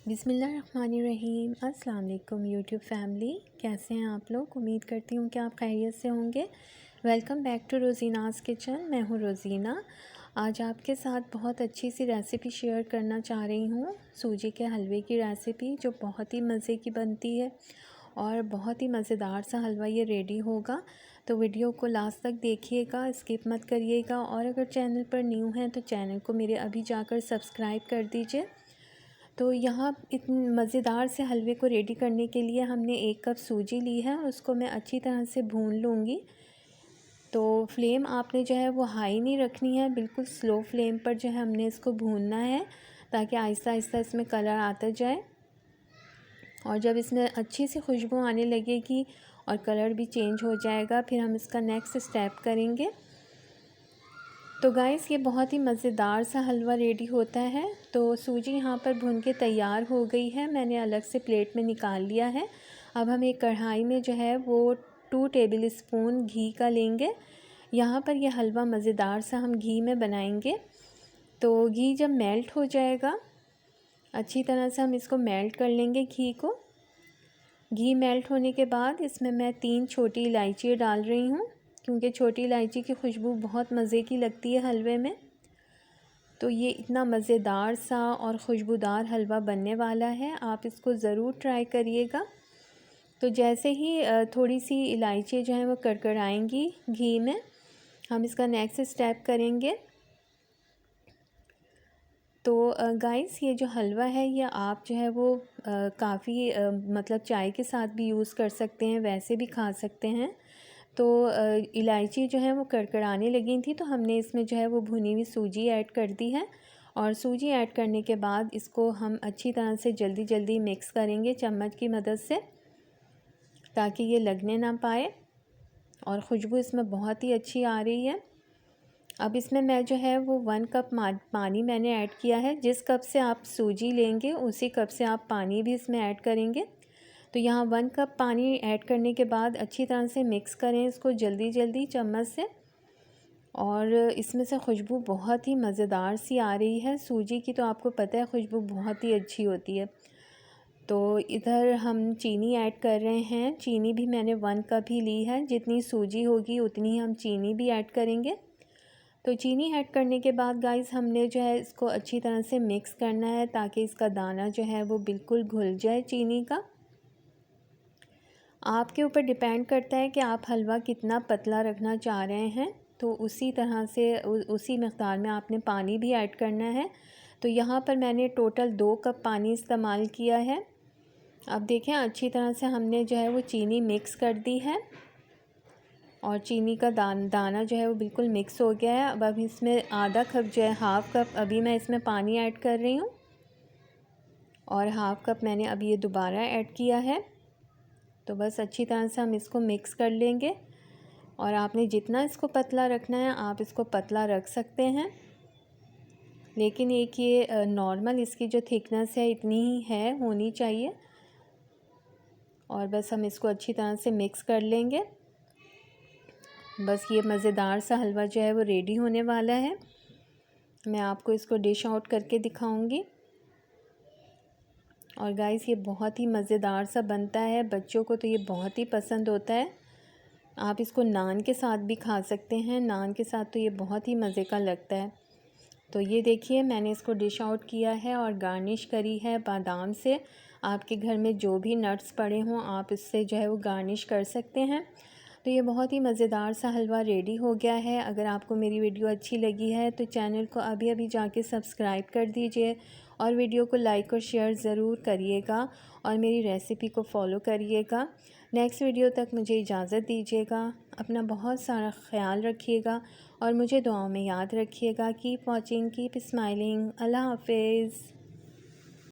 बिस्मिल्लाहिर्रहमानिर्रहीम। अस्सलाम वालेकुम यूट्यूब फैमिली, कैसे हैं आप लोग। उम्मीद करती हूँ कि आप खैरियत से होंगे। वेलकम बैक टू रोज़ीनाज़ किचन। मैं हूँ रोज़ीना। आज आपके साथ बहुत अच्छी सी रेसिपी शेयर करना चाह रही हूँ, सूजी के हलवे की रेसिपी, जो बहुत ही मज़े की बनती है और बहुत ही मज़ेदार सा हलवा ये रेडी होगा। तो वीडियो को लास्ट तक देखिएगा, स्किप मत करिएगा। और अगर चैनल पर न्यू हैं तो चैनल को मेरे अभी जाकर सब्सक्राइब कर दीजिए। तो यहाँ इतने मज़ेदार से हलवे को रेडी करने के लिए हमने 1 कप सूजी ली है और उसको मैं अच्छी तरह से भून लूँगी। तो फ्लेम आपने जो है वो हाई नहीं रखनी है, बिल्कुल स्लो फ्लेम पर जो है हमने इसको भूनना है, ताकि आहिस्ता आहिस्ता इसमें कलर आता जाए। और जब इसमें अच्छी सी खुशबू आने लगेगी और कलर भी चेंज हो जाएगा, फिर हम इसका नेक्स्ट स्टेप करेंगे। तो गाइस, ये बहुत ही मज़ेदार सा हलवा रेडी होता है। तो सूजी यहाँ पर भून के तैयार हो गई है, मैंने अलग से प्लेट में निकाल लिया है। अब हम एक कढ़ाई में जो है वो 2 टेबल स्पून घी का लेंगे। यहाँ पर यह हलवा मज़ेदार सा हम घी में बनाएंगे। तो घी जब मेल्ट हो जाएगा, अच्छी तरह से हम इसको मेल्ट कर लेंगे घी को। घी मेल्ट होने के बाद इसमें मैं 3 छोटी इलायची डाल रही हूँ, क्योंकि छोटी इलायची की खुशबू बहुत मज़े की लगती है हलवे में। तो ये इतना मज़ेदार सा और खुशबूदार हलवा बनने वाला है, आप इसको ज़रूर ट्राई करिएगा। तो जैसे ही थोड़ी सी इलायची जो है वो कड़कड़ाएंगी घी में, हम इसका नेक्स्ट स्टेप करेंगे। तो गाइस, ये जो हलवा है ये आप जो है वो काफ़ी मतलब चाय के साथ भी यूज़ कर सकते हैं, वैसे भी खा सकते हैं। तो इलायची जो है वो कड़कड़ाने लगी थी, तो हमने इसमें जो है वो भुनी हुई सूजी ऐड कर दी है। और सूजी ऐड करने के बाद इसको हम अच्छी तरह से जल्दी जल्दी मिक्स करेंगे चम्मच की मदद से, ताकि ये लगने ना पाए। और ख़ुशबू इसमें बहुत ही अच्छी आ रही है। अब इसमें मैं जो है वो 1 कप पानी मैंने ऐड किया है। जिस कप से आप सूजी लेंगे उसी कप से आप पानी भी इसमें ऐड करेंगे। तो यहाँ 1 कप पानी ऐड करने के बाद अच्छी तरह से मिक्स करें इसको जल्दी जल्दी चम्मच से। और इसमें से खुशबू बहुत ही मज़ेदार सी आ रही है। सूजी की तो आपको पता है खुशबू बहुत ही अच्छी होती है। तो इधर हम चीनी ऐड कर रहे हैं। चीनी भी मैंने 1 कप ही ली है, जितनी सूजी होगी उतनी ही हम चीनी भी ऐड करेंगे। तो चीनी ऐड करने के बाद गाइस, हमने जो है इसको अच्छी तरह से मिक्स करना है, ताकि इसका दाना जो है वो बिल्कुल घुल जाए चीनी का। आपके ऊपर डिपेंड करता है कि आप हलवा कितना पतला रखना चाह रहे हैं, तो उसी तरह से उसी मक़दार में आपने पानी भी ऐड करना है। तो यहाँ पर मैंने टोटल 2 कप पानी इस्तेमाल किया है। अब देखें, अच्छी तरह से हमने जो है वो चीनी मिक्स कर दी है और चीनी का दाना जो है वो बिल्कुल मिक्स हो गया है। अब इसमें आधा कप जो है, हाफ़ कप अभी मैं इसमें पानी ऐड कर रही हूँ और हाफ़ कप मैंने अभी ये दोबारा ऐड किया है। तो बस अच्छी तरह से हम इसको मिक्स कर लेंगे। और आपने जितना इसको पतला रखना है आप इसको पतला रख सकते हैं, लेकिन एक ये नॉर्मल इसकी जो थिकनेस है इतनी ही है, होनी चाहिए। और बस हम इसको अच्छी तरह से मिक्स कर लेंगे। बस ये मज़ेदार सा हलवा जो है वो रेडी होने वाला है। मैं आपको इसको डिश आउट करके दिखाऊंगी। और गाइस, ये बहुत ही मज़ेदार सा बनता है, बच्चों को तो ये बहुत ही पसंद होता है। आप इसको नान के साथ भी खा सकते हैं, नान के साथ तो ये बहुत ही मज़े का लगता है। तो ये देखिए, मैंने इसको डिश आउट किया है और गार्निश करी है बादाम से। आपके घर में जो भी नट्स पड़े हों आप इससे जो है वो गार्निश कर सकते हैं। तो ये बहुत ही मज़ेदार सा हलवा रेडी हो गया है। अगर आपको मेरी वीडियो अच्छी लगी है तो चैनल को अभी अभी जाके सब्सक्राइब कर दीजिए और वीडियो को लाइक और शेयर ज़रूर करिएगा और मेरी रेसिपी को फॉलो करिएगा। नेक्स्ट वीडियो तक मुझे इजाज़त दीजिएगा। अपना बहुत सारा ख्याल रखिएगा और मुझे दुआओं में याद रखिएगा। Keep watching, keep smiling. अल्लाह हाफिज़।